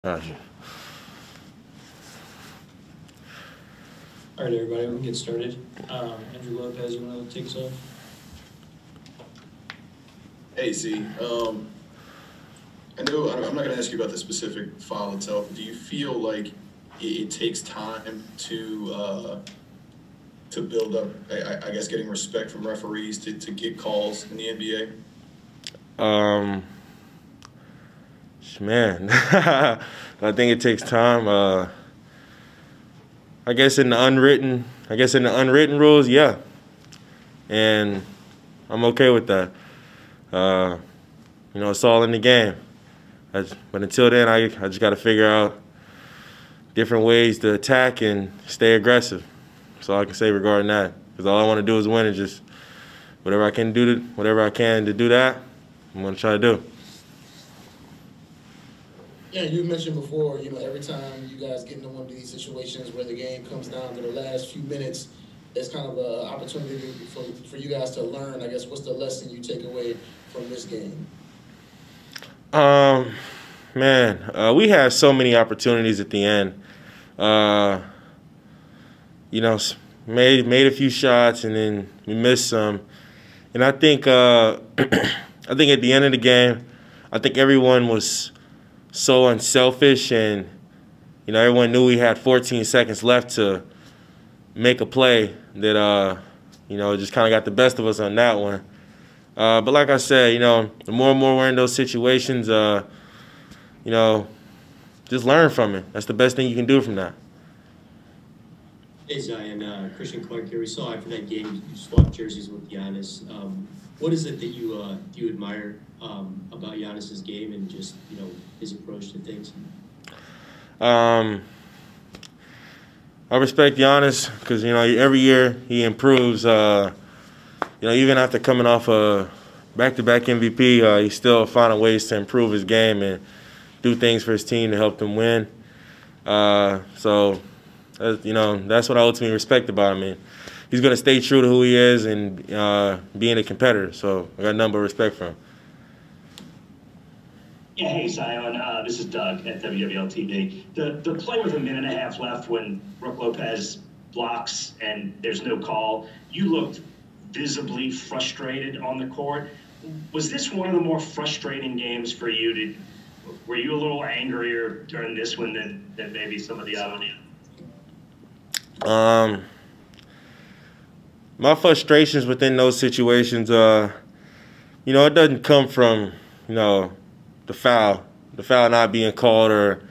Gotcha. All right, everybody, we can get started. Andrew Lopez, you want to take us off? Hey, Z. I know I'm not going to ask you about the specific foul itself. But do you feel like it takes time to build up, I guess, getting respect from referees to get calls in the NBA? Man, I think it takes time. I guess in the unwritten rules, yeah, and I'm okay with that. It's all in the game. But until then, I just got to figure out different ways to attack and stay aggressive. That's all I can say regarding that. Because all I want to do is win, and just whatever I can to do that, I'm gonna try to do. Yeah, you mentioned before, every time you guys get into one of these situations where the game comes down to the last few minutes, it's kind of an opportunity for you guys to learn. I guess, what's the lesson you take away from this game? We had so many opportunities at the end. Made a few shots and then we missed some. And I think at the end of the game, I think everyone was so unselfish, and everyone knew we had 14 seconds left to make a play that just kind of got the best of us on that one. But like I said, the more and more we're in those situations, just learn from it. That's the best thing you can do from that. Hey, Zion, Christian Clark here. We saw after that game you swapped jerseys with Giannis. What is it that you admire about Giannis's game and just his approach to things? I respect Giannis because every year he improves. Even after coming off a back-to-back MVP, he's still finding ways to improve his game and do things for his team to help them win. That's what I ultimately respect about him. He's going to stay true to who he is and being a competitor. So I got nothing but respect for him. Yeah, hey, Zion. This is Doug at WWL TV. The play with a minute and a half left when Brook Lopez blocks and there's no call, you looked visibly frustrated on the court. Was this one of the more frustrating games for you? Were you a little angrier during this one than maybe some of the other ones? My frustrations within those situations, it doesn't come from, the foul not being called, or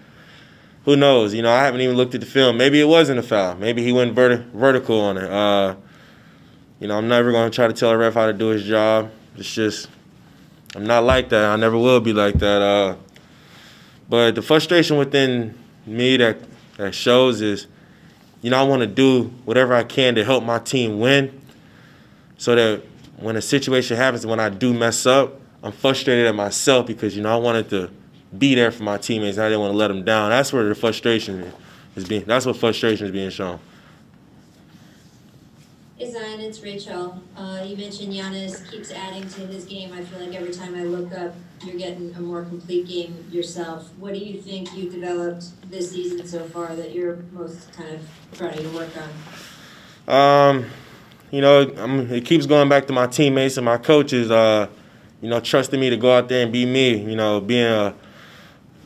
who knows. I haven't even looked at the film. Maybe it wasn't a foul. Maybe he went vertical on it. I'm never going to try to tell a ref how to do his job. It's just, I'm not like that. I never will be like that. But the frustration within me that shows is, I want to do whatever I can to help my team win, so that when a situation happens, when I do mess up, I'm frustrated at myself because, I wanted to be there for my teammates and I didn't want to let them down. That's where the frustration is being. That's what frustration is being shown. Hey Zion, it's Rachel. You mentioned Giannis keeps adding to his game. I feel like every time I look up, you're getting a more complete game yourself. What do you think you've developed this season so far that you're most kind of proud of your work on? It keeps going back to my teammates and my coaches, trusting me to go out there and be me, being a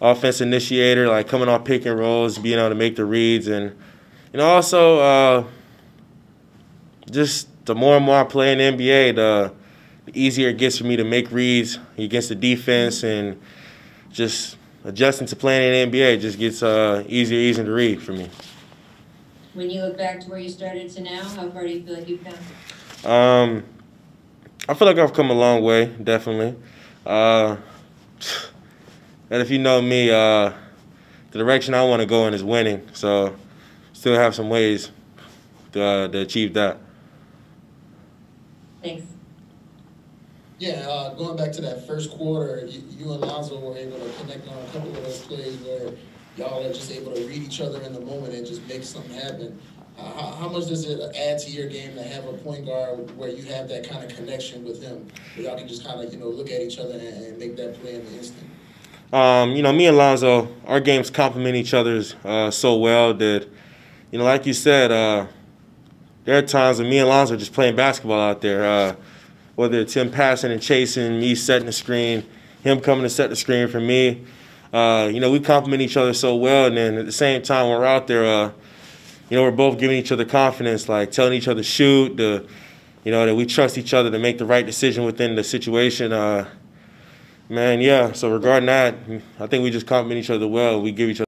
offense initiator, like coming off pick and rolls, being able to make the reads, and, also just the more and more I play in the NBA, the easier it gets for me to make reads against the defense, and just adjusting to playing in the NBA just gets easier to read for me. When you look back to where you started to now, how far do you feel like you've come? I feel like I've come a long way, definitely. And if you know me, the direction I want to go in is winning. So still have some ways to achieve that. Thanks. Yeah, going back to that first quarter, you and Lonzo were able to connect on a couple of those plays where y'all are just able to read each other in the moment and just make something happen. How much does it add to your game to have a point guard where you have that kind of connection with him, where y'all can just kind of look at each other and make that play in the instant? You know, me and Lonzo, our games complement each other's so well that, you know, like you said, there are times when me and Lonzo are just playing basketball out there, whether it's him passing and chasing, me setting the screen, him coming to set the screen for me. You know, we complement each other so well, and then at the same time when we're out there, you know, we're both giving each other confidence, like telling each other shoot, you know, that we trust each other to make the right decision within the situation. Man, yeah, so regarding that, I think we just compliment each other well. We give each other